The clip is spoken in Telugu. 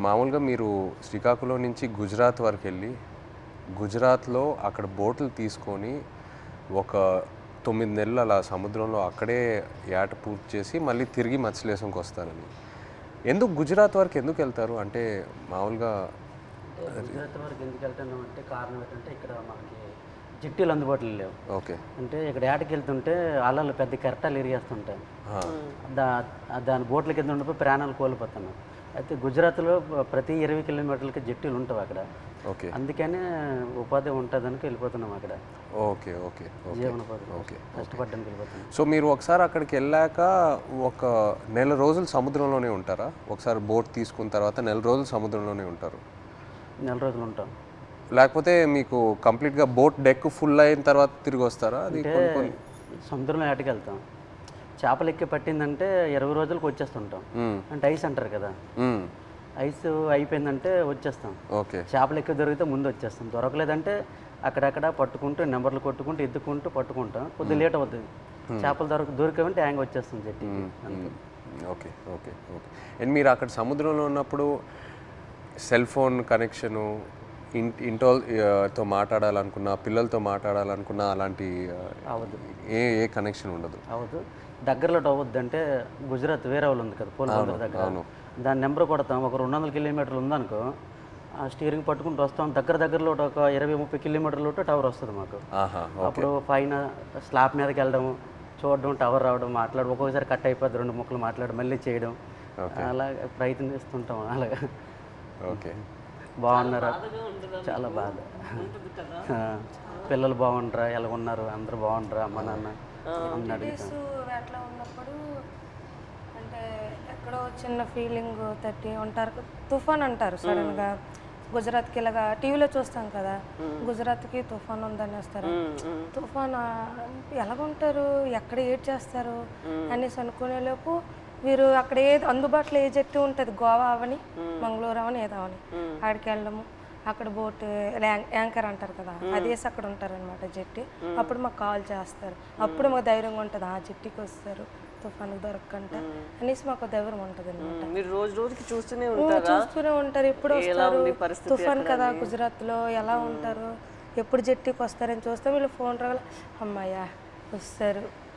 మామూలుగా మీరు శ్రీకాకుళం నుంచి గుజరాత్ వరకు వెళ్ళి గుజరాత్లో అక్కడ బోట్లు తీసుకొని ఒక 9 నెలలు అలా సముద్రంలో అక్కడే ఏట పూర్తి చేసి మళ్ళీ తిరిగి మత్స్యలేశంకి వస్తారని. ఎందుకు గుజరాత్ వరకు ఎందుకు వెళ్తారు? అంటే మామూలుగా గుజరాత్ వరకు ఎందుకు వెళ్తున్నాం అంటే కారణం ఏంటంటే ఇక్కడ మనకి జట్టీలు అందుబాటులో లేవు. ఓకే. అంటే ఇక్కడ ఏటకి వెళ్తుంటే అలలు పెద్ద కెరటాలు ఇరిగేస్తుంటాయి. దాని బోట్ల కింద ఉండిపోయి ప్రాణాలు కోల్పోతున్నాం. అయితే గుజరాత్లో ప్రతి 20 కిలోమీటర్లకి జట్టీలు ఉంటాయి అక్కడ. ఓకే. అందుకనే ఉపాధి ఉంటుందని వెళ్ళిపోతున్నాం అక్కడ. ఓకే ఓకే జీవనోపాధి ఓకే కష్టపడడానికి వెళ్ళిపోతున్నాం. సో మీరు ఒకసారి అక్కడికి వెళ్ళాక ఒక నెల రోజులు సముద్రంలోనే ఉంటారా? ఒకసారి బోట్ తీసుకున్న తర్వాత నెల రోజులు సముద్రంలోనే ఉంటారు? నెల రోజులు ఉంటాం. లేకపోతే మీకు కంప్లీట్గా బోట్ డెక్ ఫుల్ అయిన తర్వాత తిరిగి వస్తారా? అది అంటే సముద్రంలో ఏటకి వెళ్తాం, చేపలు ఎక్కి పట్టిందంటే 20 రోజులకు వచ్చేస్తుంటాం. అంటే ఐస్ అంటారు కదా, ఐస్ అయిపోయిందంటే వచ్చేస్తాం. ఓకే. చేపలు ఎక్కువ దొరికితే ముందు వచ్చేస్తాం, దొరకలేదంటే అక్కడక్కడ పట్టుకుంటూ నెంబర్లు కొట్టుకుంటూ ఎత్తుకుంటూ పట్టుకుంటాం. కొద్దిగా లేట్ అవుతుంది. చేపలు దొరికామంటే హ్యాంగ్ వచ్చేస్తాం జట్టి. Okay okay okay. అండ్ మీరు అక్కడ సముద్రంలో ఉన్నప్పుడు సెల్ ఫోన్ కనెక్షను, ఇంటితో మాట్లాడాలనుకున్నా, పిల్లలతో మాట్లాడాలనుకున్నా అలాంటి అవ్వదు, ఏ కనెక్షన్ ఉండదు? అవ్వదు. దగ్గరలో అవ్వద్దు. అంటే గుజరాత్ వేరే వాళ్ళు ఉంది కదా పోలబందర్ దగ్గర, దాని నెంబర్ కొడతాం. ఒక 200 కిలోమీటర్లు ఉందనుకో, ఆ స్టీరింగ్ పట్టుకుంటూ వస్తాం. దగ్గరలో ఒక 20-30 కిలోమీటర్లు టవర్ వస్తుంది మాకు. అప్పుడు పైన స్లాబ్ మీదకి వెళ్ళడం, చూడడం, టవర్ రావడం, మాట్లాడడం. ఒక్కొక్కసారి కట్ అయిపోద్ది, 2 ముక్కలు మాట్లాడడం, మళ్ళీ చేయడం, అలా ప్రయత్నిస్తుంటాం. అలాగా. ఓకే. బాగున్నారా? చాలా బాధ. పిల్లలు బాగుంటారా, ఎలా ఉన్నారు, అందరూ బాగుంటారా, అమ్మ నాన్న అని అడుగుతాం. అట్లా ఉన్నప్పుడు అంటే ఎక్కడో చిన్న ఫీలింగ్ తట్టి ఉంటారు. తుఫాన్ అంటారు సడన్గా. గుజరాత్కి ఇలాగా టీవీలో చూస్తాం కదా, గుజరాత్కి తుఫాన్ ఉందని వస్తారు. తుఫాన్ ఎలాగుంటారు, ఎక్కడ ఏడ్ చేస్తారు అనేసి అనుకునేలోపు వీరు అక్కడ ఏది అందుబాటులో ఏ జట్టు ఉంటుంది, గోవా అవని మంగళూరు అవని ఏదో అవని, అక్కడికి వెళ్ళడము. అక్కడ బోట్ యాంకర్ అంటారు కదా, అదేసి అక్కడ ఉంటారనమాట జట్టి. అప్పుడు మాకు కాల్ చేస్తారు. అప్పుడు మాకు ధైర్యంగా ఉంటుంది, ఆ జట్టికి వస్తారు తుఫాను దొరకకంట అనేసి మాకు ధైర్యం ఉంటుంది అనమాట. మీరు రోజుకి చూస్తూనే ఉంటారు. ఎప్పుడు వస్తారు తుఫాన్ కదా, గుజరాత్లో ఎలా ఉంటారు, ఎప్పుడు జట్టికి వస్తారని చూస్తాం. వీళ్ళు ఫోన్ రావాలి, అమ్మాయ్యా వస్తారు